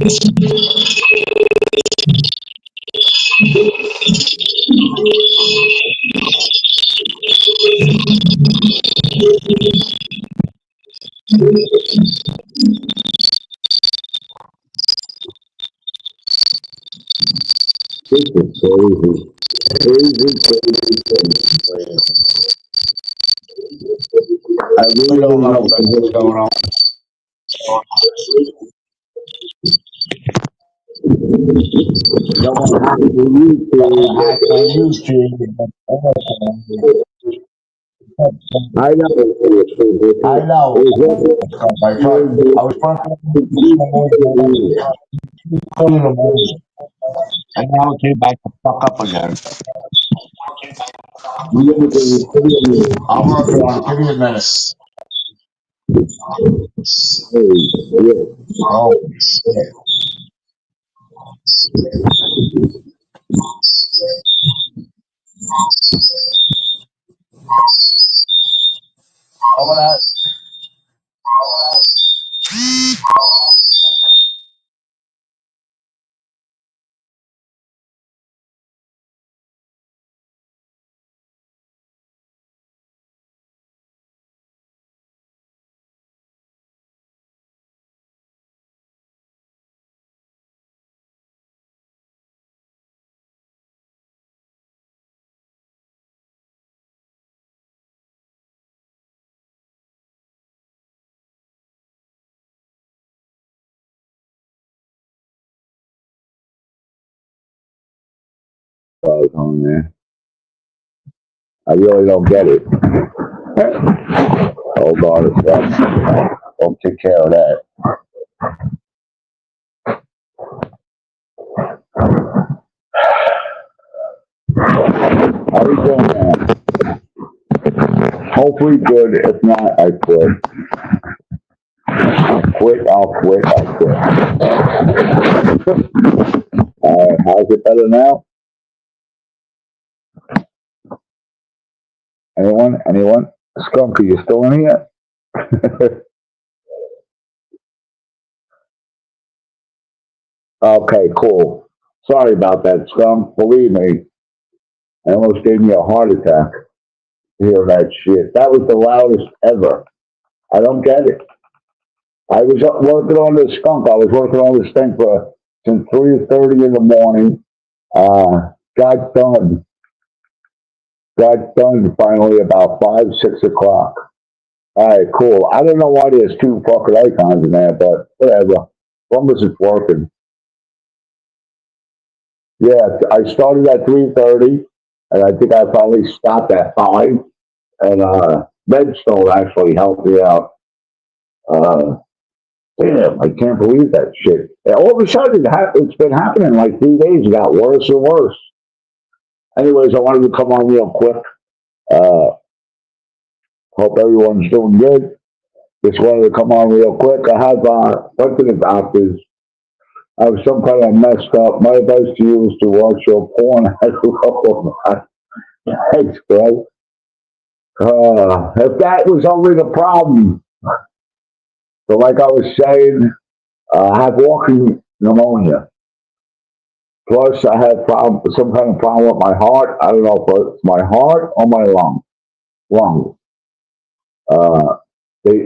This is crazy. Crazy, crazy, crazy. I We really don't don't know know what's what going on. someone hacked the YouTube. Hacked my YouTube. I know. I know. It was I tried. I was working this morning, in the morning, and now it came back to fuck up again. I'm working on it. Give me a minute. Oh shit! All that. on there. I really don't get it. Hold on a second. I'll take care of that. How we doing now? Hopefully good. If not, I quit. I'll quit. How's it better now? Anyone? Anyone? Skunk, are you still in here? Okay, cool. Sorry about that, Skunk. Believe me, I almost gave me a heart attack to hear that shit. That was the loudest ever. I don't get it. I was up working on this skunk. I was working on this thing for since 3:30 in the morning. Got done. Got done finally about 5, 6 o'clock. All right, cool. I don't know why there's two fucking icons in there, but whatever. As long as it's working. Yeah, I started at 3:30, and I think I probably stopped at 5. And Redstone actually helped me out. Uh, Damn, I can't believe that shit. And all of a sudden, it's been happening like 3 days. It got worse and worse. Anyways, I wanted to come on real quick. Uh, Hope everyone's doing good. Just wanted to come on real quick. I have went to the doctors. I have some kind of messed up. My advice to you is to watch your porn. I love that. Thanks, bro. If that was only the problem. So, like I was saying, I have walking pneumonia. Plus, I have some kind of problem with my heart. I don't know if it's my heart or my lung. Uh,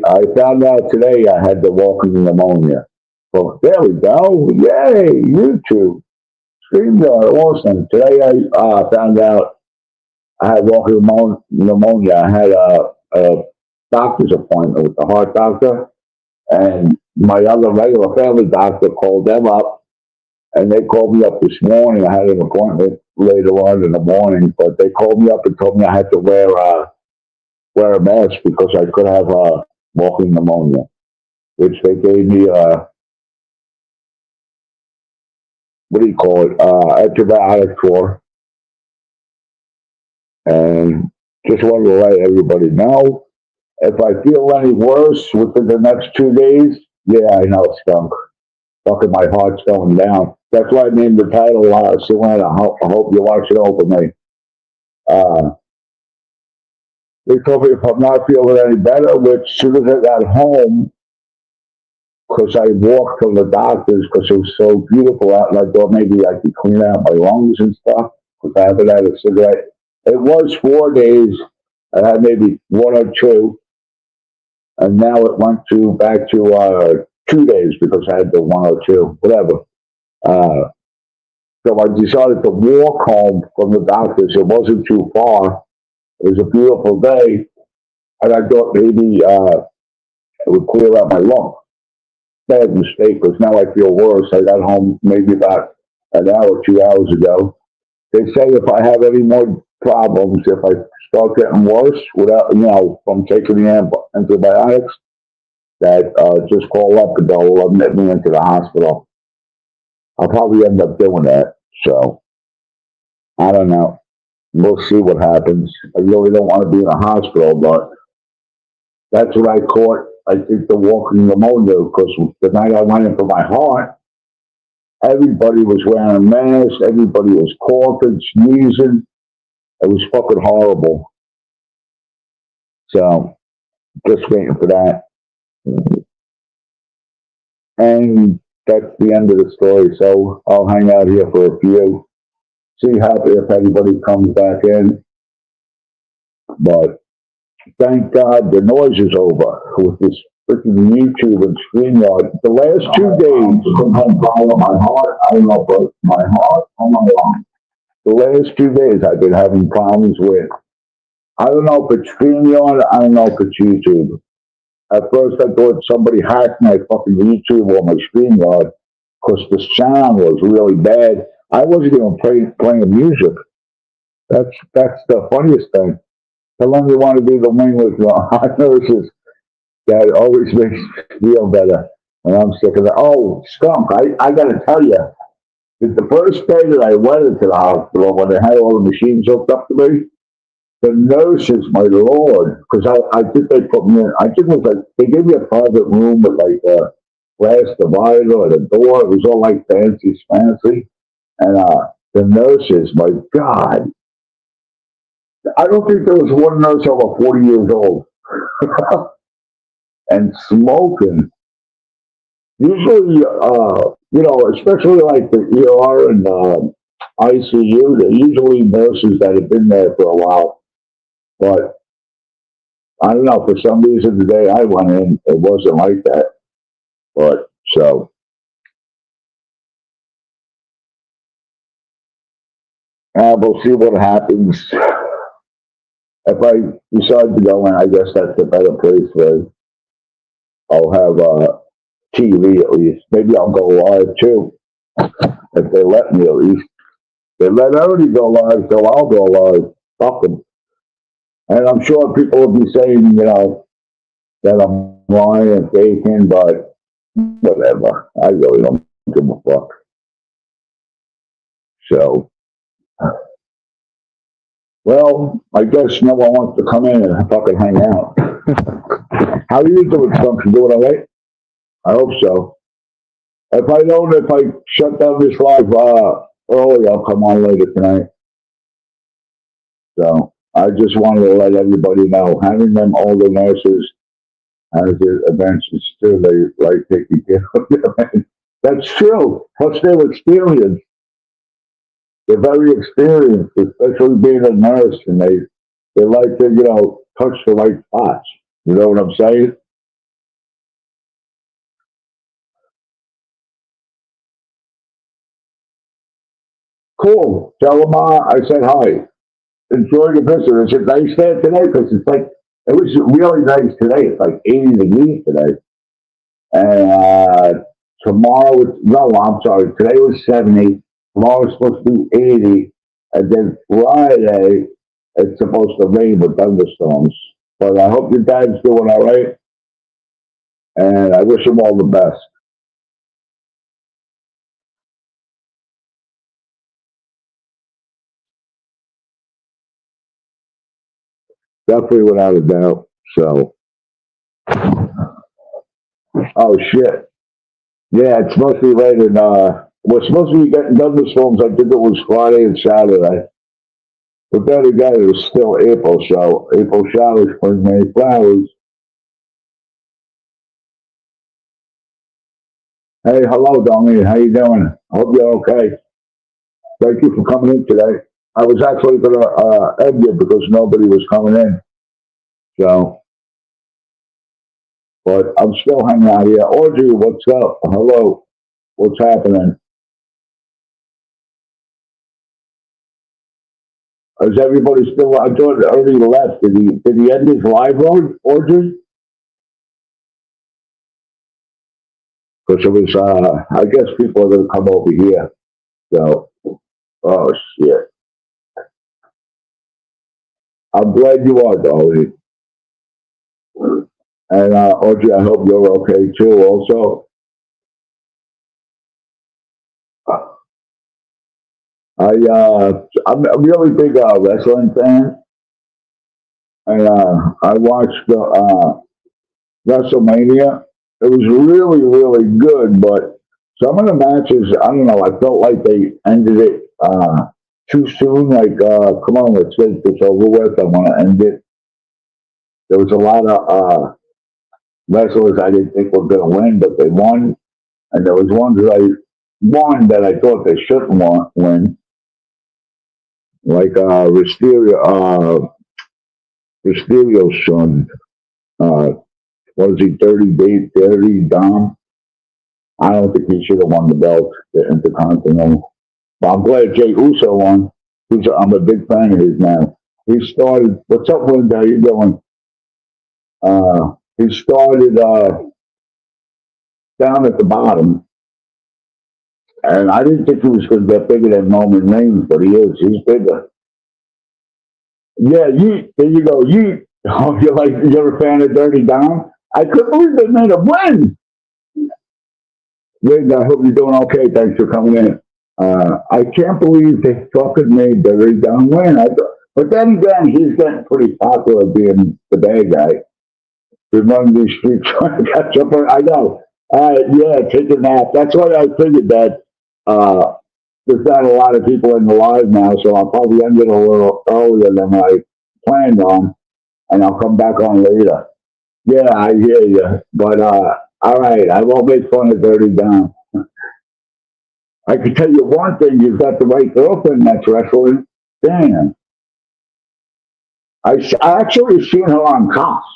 I found out today I had the walking pneumonia. So there we go. Yay, YouTube. StreamYard, awesome. Today I found out I had walking pneumonia. I had a doctor's appointment with the heart doctor, and my other regular family doctor called them up, and they called me up this morning. I had an appointment later on in the morning, but they called me up and told me I had to wear a mask because I could have walking pneumonia, which they gave me what do you call it, antibiotics for. And just wanted to let everybody know if I feel any worse within the next 2 days. Yeah, I know, skunk. Fucking my heart's going down. That's why I named the title Sueann. I hope you watch it over me. Uh, they told me if I'm not feeling any better, which as soon as I got home, because I walked from the doctors because it was so beautiful out, and I thought maybe I could clean out my lungs and stuff because I haven't had a cigarette. It was 4 days. I had maybe one or two, and now it went to back to 2 days because I had the one or two, whatever. Uh, so I decided to walk home from the doctors. It wasn't too far. It was a beautiful day, and I thought maybe it would clear out my lungs. Bad mistake because now I feel worse. I got home maybe about an hour, 2 hours ago. They say if I have any more problems, if I start getting worse without, from taking the antibiotics, that just call up and they'll admit me into the hospital. I'll probably end up doing that. So I don't know. We'll see what happens. I really don't want to be in a hospital, but that's what I caught. I think the walking pneumonia because the night I went in for my heart, everybody was wearing a mask. Everybody was coughing, sneezing. It was fucking horrible. So just waiting for that. And that's the end of the story. So I'll hang out here for a few. See how if anybody comes back in. But thank God the noise is over with this freaking YouTube and StreamYard. The last 2 days, sometimes follow my heart. I don't know if it's my heart or my lungs. The last 2 days I've been having problems with. I don't know if it's StreamYard. I don't know if it's YouTube. At first I thought somebody hacked my fucking YouTube or my StreamYard because the sound was really bad. I wasn't even playing music. That's the funniest thing. How long you want to be the wing with hot nurses? That always makes me feel better when I'm sick of it. Oh, skunk! I got to tell you, the first day that I went into the hospital when they had all the machines hooked up to me, the nurses, my lord, because I think they put me in. I think it was like they gave me a private room with like a glass divider and a door. It was all like fancy, and the nurses, my God, I don't think there was one nurse over 40 years old and smoking. Usually, especially like the ER and ICU, they're usually nurses that have been there for a while. But I don't know, for some reason the day I went in, it wasn't like that. But so, we'll see what happens. If I decide to go in, I guess that's a better place for I'll have TV at least. Maybe I'll go live too, if they let me at least. They let everybody go live, so I'll go live. Fuck them. And I'm sure people will be saying, that I'm lying and faking, but whatever. I really don't give a fuck. So, well, I guess no one wants to come in and fucking hang out. How are you doing, Skunk? You doing all right? I hope so. If I shut down this live early, I'll come on later tonight. So, I just wanted to let everybody know, having them older nurses as the events is still they like taking care of them. That's true. Plus their experience. They're very experienced, especially being a nurse, and they like to, touch the right spots. You know what I'm saying? Cool. Tell them I said hi. Enjoy the visit. Is it nice there today? Because it's like, it was really nice today. It's like 80 degrees today. And tomorrow, no, I'm sorry. Today was 70. Tomorrow's supposed to be 80. And then Friday, it's supposed to rain with thunderstorms. But I hope your dad's doing all right. And I wish him all the best. Definitely without a doubt. So, oh shit. Yeah, it's supposed to be raining. We're supposed to be getting thunderstorms. I think it was Friday and Saturday. But then again, it was still April, so April showers bring May flowers. Hey, hello, Dominic. How you doing? I hope you're okay. Thank you for coming in today. I was actually going to end you because nobody was coming in. So, but I'm still hanging out here. Audrey, what's up? Hello. What's happening? Is everybody still? I thought already left. Did he end his live, Audrey? Because it was. I guess people are going to come over here. So, oh shit. I'm glad you are, Dolly. And Audrey, I hope you're okay too. Also, I'm a really big wrestling fan, and I watched WrestleMania. It was really, really good, but some of the matches, I don't know. I felt like they ended it too soon. Like, come on, let's get this over with. I want to end it. There was a lot of wrestlers I didn't think were going to win, but they won, and there was ones that I won that I thought they shouldn't win, like Mysterio's son. Uh, was he 30 Dom? I don't think he should have won the belt, the Intercontinental. But I'm glad Jay Uso won. I'm a big fan of his now. He started. What's up, Linda? How you doing? He started down at the bottom, and I didn't think he was going to get bigger than Roman Reigns, but he is. He's bigger. Yeah, you. There you go. You. Oh, you're a fan of Dirty Dom? I couldn't believe they made him win. Rick, I hope you're doing okay. Thanks for coming in. I can't believe they fucking made Dirty Dom win. But then again, he's getting pretty popular being the bad guy. Been running these streets trying to catch up. I know. Yeah, take a nap. That's why I figured that there's not a lot of people in the live now, so I'll probably end it a little earlier than I planned on, and I'll come back on later. Yeah, I hear you. But all right, I won't make fun of Dirty Dom. I can tell you one thing: you've got the right girlfriend that's wrestling. Damn, I actually seen her on Cops.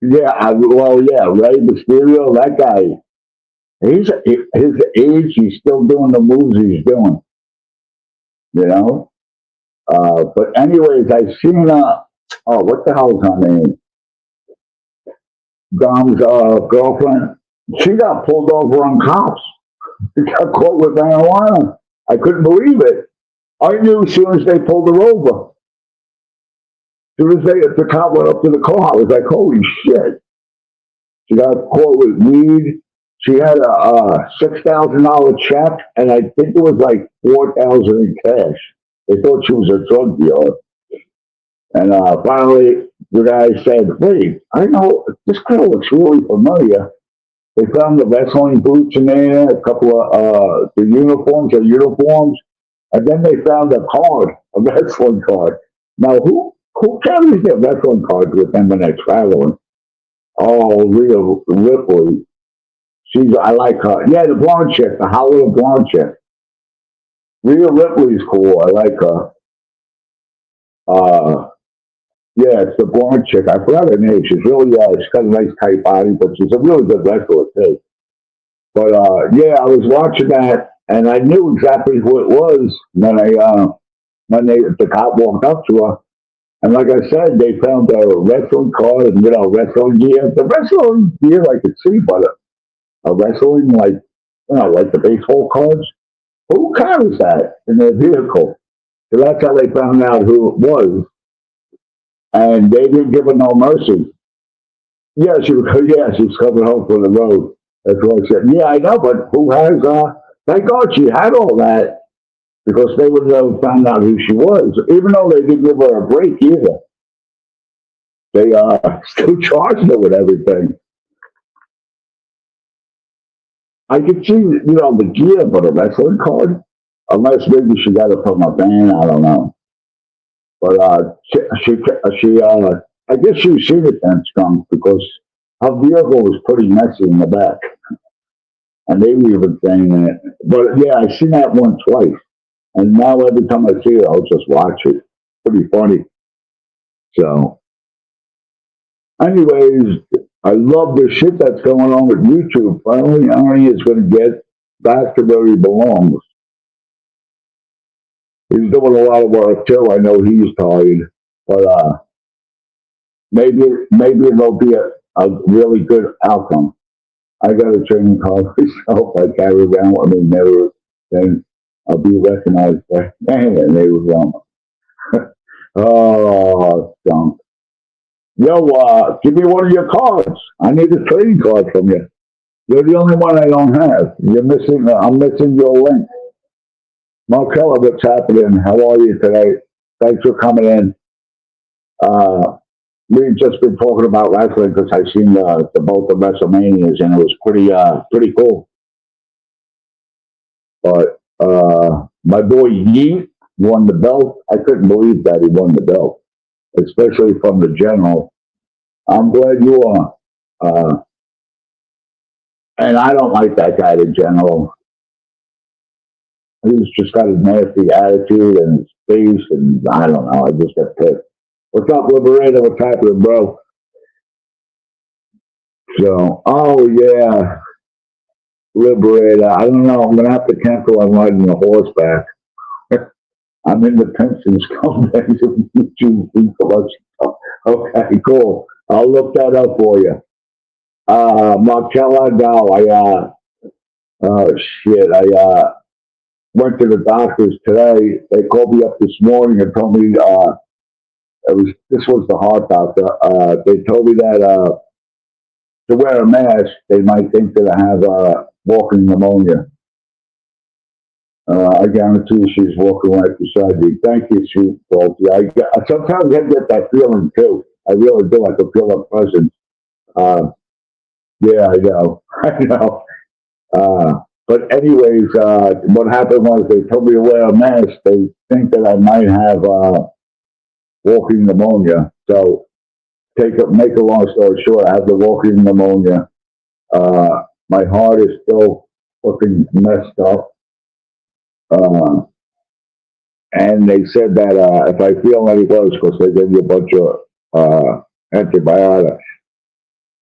Yeah, well, yeah, Ray Mysterio, that guy. His age, he's still doing the moves he's doing. You know. But anyways, I seen oh, what the hell is her name? Dom's girlfriend. She got pulled over on Cops. She got caught with marijuana. I couldn't believe it. I knew as soon as they pulled her over. As soon as the cop went up to the car, I was like, holy shit. She got caught with weed. She had a $6,000 check, and I think it was like 4,000 in cash. They thought she was a drug dealer. And finally, the guy said, wait, I know this girl looks really familiar. They found the wrestling boots in there, a couple of the uniforms, and then they found a card, a wrestling card. Now, who carries their wrestling cards with them when they're traveling? Oh, Rhea Ripley. I like her. Yeah, the blonde chick, the Hollywood blonde chick. Rhea Ripley's cool. I like her. Uh, yeah, it's the blonde chick. I forgot her name. She's really, she's got a nice tight body, but she's a really good wrestler too. But yeah, I was watching that, and I knew exactly who it was when the cop walked up to her. And like I said, they found a wrestling card and wrestling gear. The wrestling gear I could see, but a wrestling like the baseball cards. Who carries that in their vehicle? So that's how they found out who it was, and they didn't give her no mercy. Yeah, she's coming home from the road. That's what I said. Yeah, I know, but who has? Thank God she had all that because they would have found out who she was, even though they didn't give her a break either. They still charged her with everything. I could see, the gear, but a wrestling card, unless maybe she got it from a van. I don't know. But I guess she was seen it then, Skunk, because Her vehicle was pretty messy in the back, and they were even saying that. But yeah, I seen that one twice, and now every time I see it, I'll just watch it. Pretty funny. So, anyways, I love the shit that's going on with YouTube. Finally, Arnie is going to get back to where he belongs. He's doing a lot of work too. I know he's tired, but maybe it'll be a really good outcome. I got a training car myself. I carry around with me never, then I'll be recognized by and they was oh, dumb. Yo, give me one of your cards. I need a trading card from you. You're the only one I don't have. You're missing. I'm missing your link. Marcella, what's happening? How are you today? Thanks for coming in. Uh, we've just been talking about wrestling because I've seen the both the WrestleManias and it was pretty cool. But my boy Yeet won the belt. I couldn't believe that he won the belt, especially from the general. I'm glad you are. And I don't like that guy, the general. He's just got a nasty attitude and his face, and I don't know. I just got pissed. What's up, Liberator? What's happening, bro? So, oh yeah, Liberator. I don't know. I'm gonna have to cancel on riding the horseback. I'm in the pensions company. Okay, cool. I'll look that up for you. Marcella, no, oh shit, went to the doctors today. They called me up this morning and told me, this was the heart doctor. They told me that, to wear a mask, they might think that I have, walking pneumonia. I guarantee she's walking right beside me. Thank you, sweet Faulty. Sometimes I get that feeling too. I really do. I can feel a presence. Uh, yeah, I know. I know. But anyways, what happened was they told me to wear a mask. They think that I might have walking pneumonia. So make a long story short, I have the walking pneumonia. My heart is still looking messed up. Uh, and they said that if I feel any worse, because they gave you a bunch of antibiotics,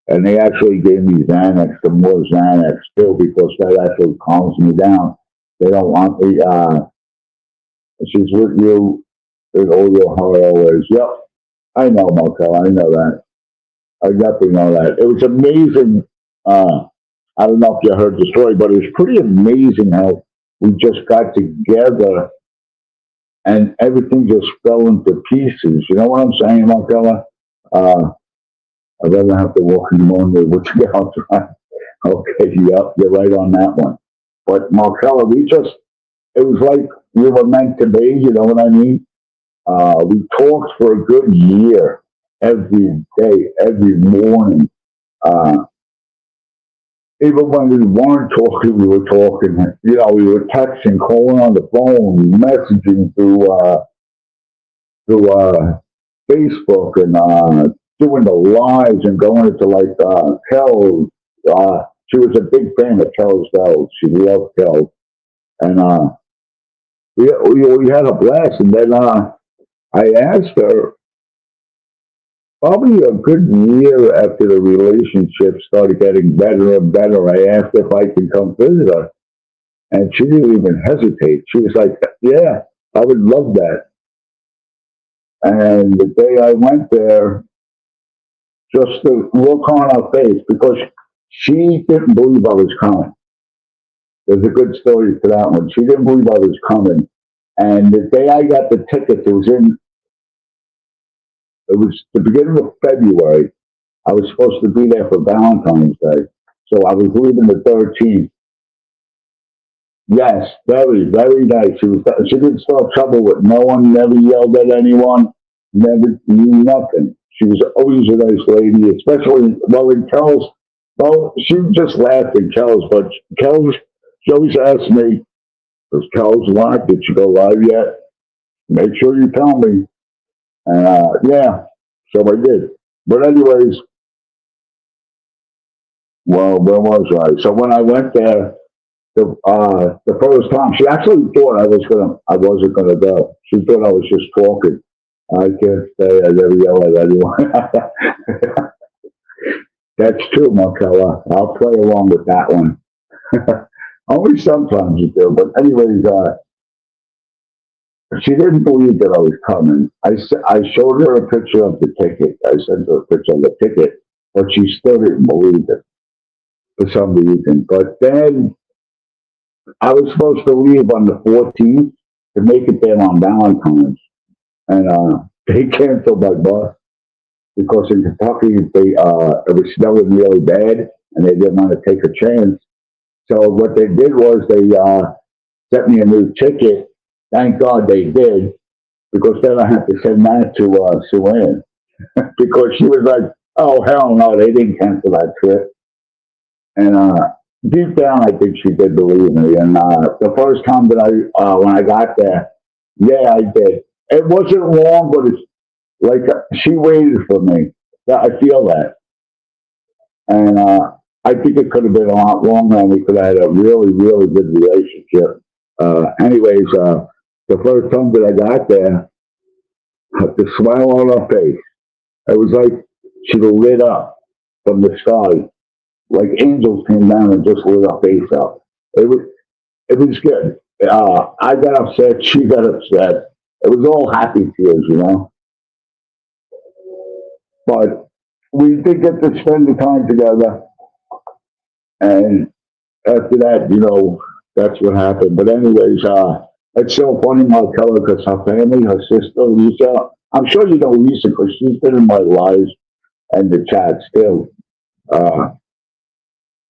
and they actually gave me Xanax, the more Xanax too, because that actually calms me down. They don't want me. She's with you in all your heart always. Yep, I know, Markel. I know that. I definitely know that. It was amazing. I don't know if you heard the story, but it was pretty amazing how we just got together and everything just fell into pieces. You know what I'm saying, Marcella? I'd rather have to walk in the morning with you outside. Okay, yep, you're right on that one. But Marcella, it was like we were meant to be, you know what I mean? We talked for a good year, every day, every morning. Uh, Even when we weren't talking, we were talking. You know, we were texting, calling on the phone, messaging through Facebook, and doing the lives and going into like Kells. She was a big fan of Kells Bells. She loved Kells, and we had a blast. And then I asked her probably a good year after the relationship started getting better and better. I asked if I could come visit her, and she didn't even hesitate. She was like, "Yeah, I would love that." And the day I went there, just the look on her face, because she didn't believe I was coming. There's a good story to that one. She didn't believe I was coming. And the day I got the ticket, it was the beginning of February. I was supposed to be there for Valentine's Day. So I was leaving the 13th. Yes, very, very nice. She didn't start trouble with no one, never yelled at anyone, never nothing. She was always a nice lady, especially well in Kells. Well, she just laughed in Kells, but Kells, she always asked me, "Is Kells live? Did she go live yet? Make sure you tell me." And yeah, so I did. But anyways, well, where was I? So when I went there, the first time, she actually thought I wasn't gonna go. She thought I was just talking. I can't stay. I never yell at anyone. That's true, Marcella. I'll play along with that one. Only sometimes you do. But anyways, she didn't believe that I was coming. I showed her a picture of the ticket. I sent her a picture of the ticket, but she still didn't believe it for some reason. But then I was supposed to leave on the 14th to make it there on Valentine's, and they canceled my bus because in Kentucky it was snowing really bad, and they didn't want to take a chance. So what they did was they sent me a new ticket. Thank God they did, because then I had to send that to Sueann because she was like, "Oh hell no, they didn't cancel that trip." And deep down, I think she did believe me. And the first time that when I got there, yeah, I did. It wasn't long, but it's like she waited for me. Yeah, I feel that, and I think it could have been a lot longer, and we could have had a really, really good relationship. Anyways, the first time that I got there, the smile on her face, it was like she lit up from the sky, like angels came down and just lit her face up. It was, it was good. I got upset, she got upset. It was all happy tears, you know. But we did get to spend the time together, and after that, that's what happened. But anyways, it's so funny, Marcella, because her family, her sister Lisa, I'm sure you know Lisa because she's been in my lives and the chat still. Uh,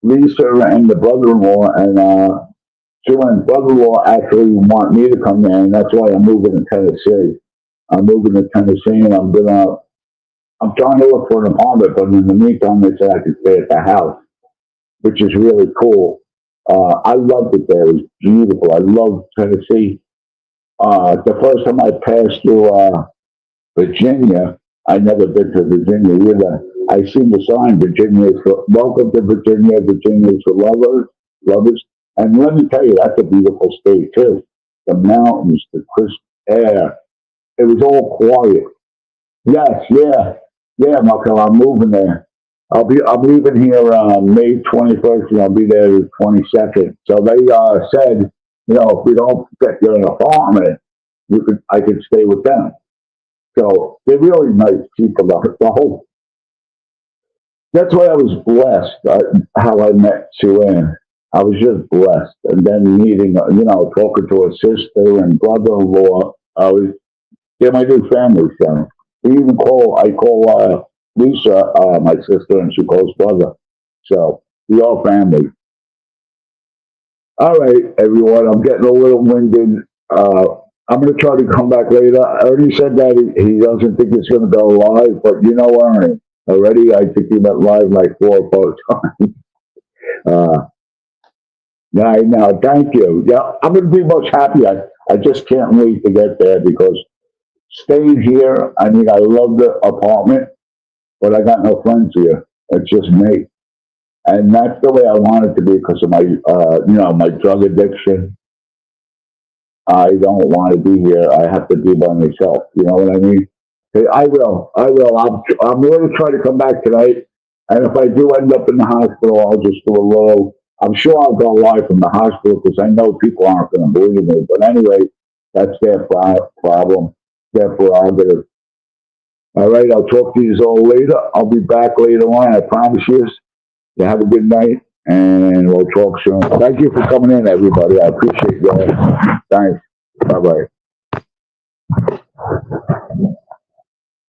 Lisa and the brother-in-law and Suenn's brother-in-law actually want me to come there, and that's why I'm moving to Tennessee. I'm moving to Tennessee, and I'm trying to look for an apartment, but in the meantime, they said I could stay at the house, which is really cool. I loved it there. It was beautiful. I loved Tennessee. The first time I passed through Virginia, I never been to Virginia either. I seen the sign, Virginia is for, welcome to Virginia, Virginia is for lovers. And let me tell you, that's a beautiful state too. The mountains, the crisp air. It was all quiet. Yes, yeah, yeah, Marco, I'm moving there. I'm leaving here May 21st, and I'll be there the 22nd. So they said, if we don't get you an apartment, I could stay with them. So they're really nice people. The whole That's why I was blessed. How I met Sueann. I was just blessed, and then meeting, talking to her sister and brother-in-law. They're my new family, son. I call Lisa my sister, and she calls brother. So we all family. All right, everyone. I'm getting a little winded. I'm going to try to come back later. I already said that he doesn't think it's going to go live, but Ernie, already I think he went live like 4 or 4 times. Uh, yeah, no, thank you. Yeah, I'm going to be much happy. I just can't wait to get there because staying here, I mean, I love the apartment, but I got no friends here. It's just me. And that's the way I want it to be because of my drug addiction. I don't want to be here. I have to be by myself. You know what I mean? Hey, I will. I will. I'm going to try to come back tonight. And if I do end up in the hospital, I'll just do a little. I'm sure I'll go live from the hospital because I know people aren't going to believe me. But anyway, that's their problem, their prerogative. All right, I'll talk to you all later. I'll be back later on. I promise you. You have a good night, and we'll talk soon. Thank you for coming in, everybody. I appreciate you. Thanks. Bye bye.